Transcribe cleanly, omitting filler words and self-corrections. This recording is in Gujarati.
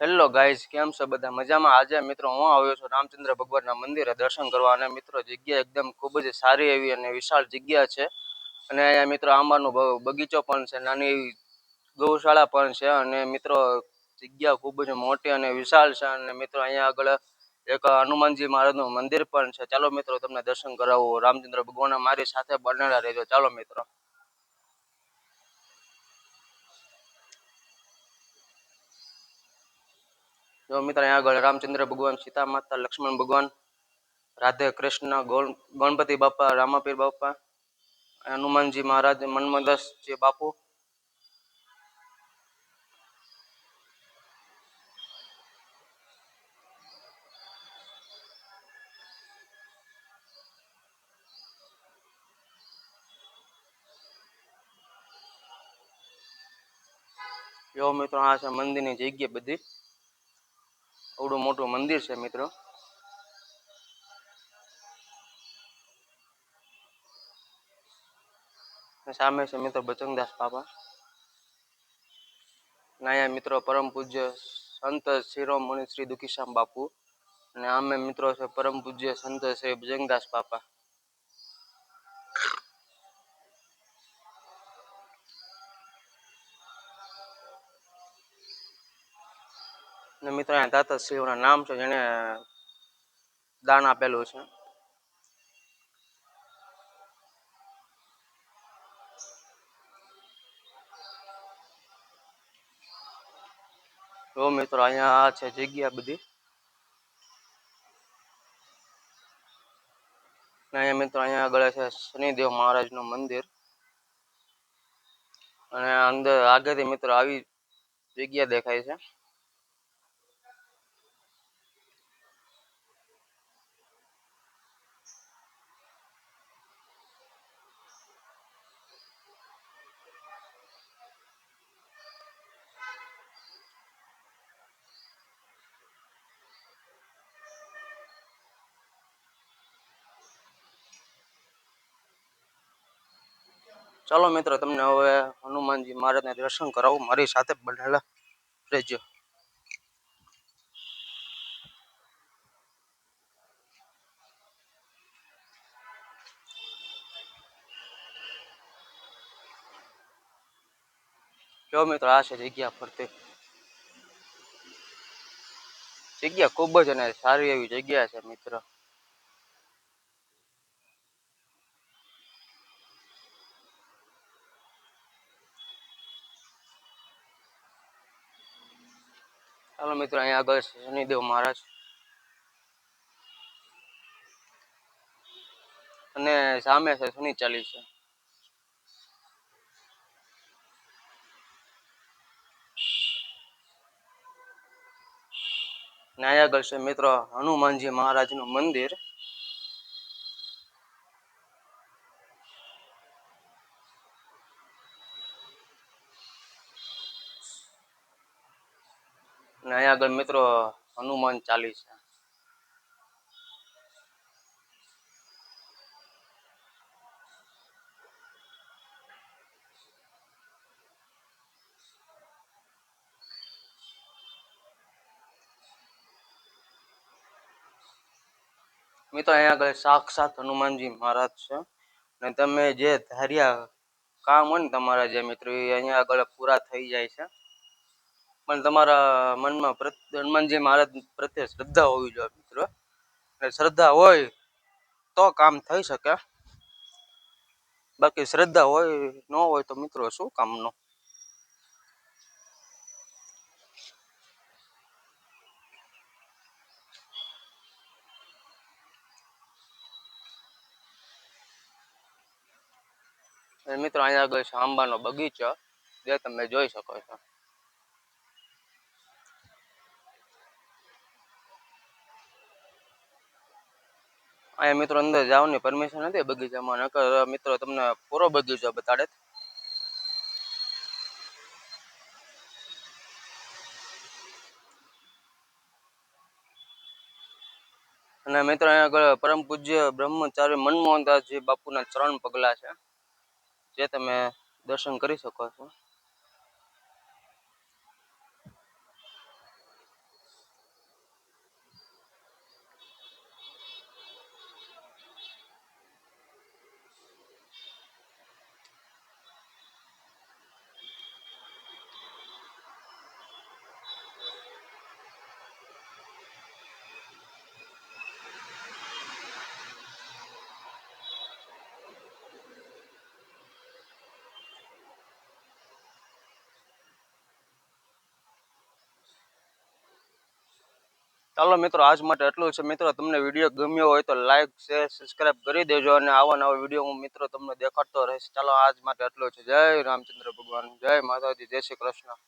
હેલો ગાઈઝ, કેમ છો બધા મજામાં? આજે મિત્રો હું આવ્યો છું રામચંદ્ર ભગવાનના મંદિરે દર્શન કરવા. અને મિત્રો જગ્યા એકદમ ખૂબ જ સારી એવી અને વિશાળ જગ્યા છે. અને અહીંયા મિત્રો આંબાનો બગીચો પણ છે, નાની એવી ગૌશાળા પણ છે. અને મિત્રો જગ્યા ખૂબ જ મોટી અને વિશાળ છે. અને મિત્રો અહીંયા આગળ એક હનુમાનજી મહારાજનું મંદિર પણ છે. ચાલો મિત્રો તમને દર્શન કરાવું. રામચંદ્ર ભગવાન મારી સાથે બનેલા રહેજો. ચાલો મિત્રો. જો મિત્રો અહીંયા આગળ રામચંદ્ર ભગવાન, સીતા માતા, લક્ષ્મણ ભગવાન, રાધે કૃષ્ણ, ગણપતિ બાપા, રામાપીર બાપા, હનુમાનજી મહારાજ, મન્મથદાસજી બાપુ. જો મિત્રો આ છે મંદિરની જગ્યા બધી. આવડું મોટું મંદિર છે મિત્રો. સામે છે મિત્રો બજરંગદાસ બાપા. અહીંયા મિત્રો પરમ પૂજ્ય સંત શિરોમણિ શ્રી દુખીશ્યામ બાપુ. અને આમે મિત્રો છે પરમ પૂજ્ય સંત શ્રી બજરંગદાસ બાપા. અને મિત્રો અહીંયા દાતાશ્રીઓના નામ છે જેને દાન આપેલું છે. તો મિત્રો અહીંયા છે જગ્યા બધી. અહીંયા મિત્રો અહીંયા આગળ છે શનિદેવ મહારાજનું મંદિર. અને અંદર આગળથી મિત્રો આવી જગ્યા દેખાય છે. ચાલો મિત્રો તમને હવે હનુમાનજી મહારાજને દર્શન કરાવું. મારી સાથે બનેલા રહેજો. જો મિત્રો આ છે જગ્યા ફરતી. જગ્યા ખૂબ જ અને સારી એવી જગ્યા છે મિત્રો. ચાલો મિત્રો અહીંયા આગળ છે શનિદેવ મહારાજ. અને સામે છે શનિ ચાલીસા. અને અહીંયા આગળ છે મિત્રો હનુમાનજી મહારાજનું મંદિર. અને અહીંયા આગળ મિત્રો હનુમાન ચાલીસા. મિત્રો અહીંયા આગળ સાક્ષાત હનુમાનજી મહારાજ છે. અને તમે જે ધાર્યા કામ હોય ને તમારા જે મિત્રો એ અહીંયા આગળ પૂરા થઈ જાય છે. પણ તમારા મનમાં હનુમાનજી મહારાજ પ્રત્યે શ્રદ્ધા હોવી જોઈએ મિત્રો. અને શ્રદ્ધા હોય તો કામ થઈ શકે. બાકી શ્રદ્ધા હોય ન હોય તો મિત્રો શું કામનું. મિત્રો અહીંયા આગળ છે આંબાનો બગીચો, જે તમે જોઈ શકો છો. અહીંયા મિત્રો અંદર જવાની પરમિશન નથી બગીચામાં, નકર મિત્રો તમને પૂરો બગીચો બતાડે. અને મિત્રો અહીંયા આગળ પરમ પૂજ્ય બ્રહ્મચારી મનમોહનદાસજી બાપુના ચરણ પગલા છે, જે તમે દર્શન કરી શકો છો. ચાલો મિત્રો આજ માટે એટલું છે મિત્રો. તમને વિડીયો ગમ્યો હોય તો લાઈક શેર સબસ્ક્રાઇબ કરી દેજો અને આવા નવા વિડીયો હું મિત્રો તમને દેખાડતો રહીશ. ચાલો આજ માટે એટલું છે. જય રામચંદ્ર ભગવાન, જય માતાજી, જય શ્રી કૃષ્ણ.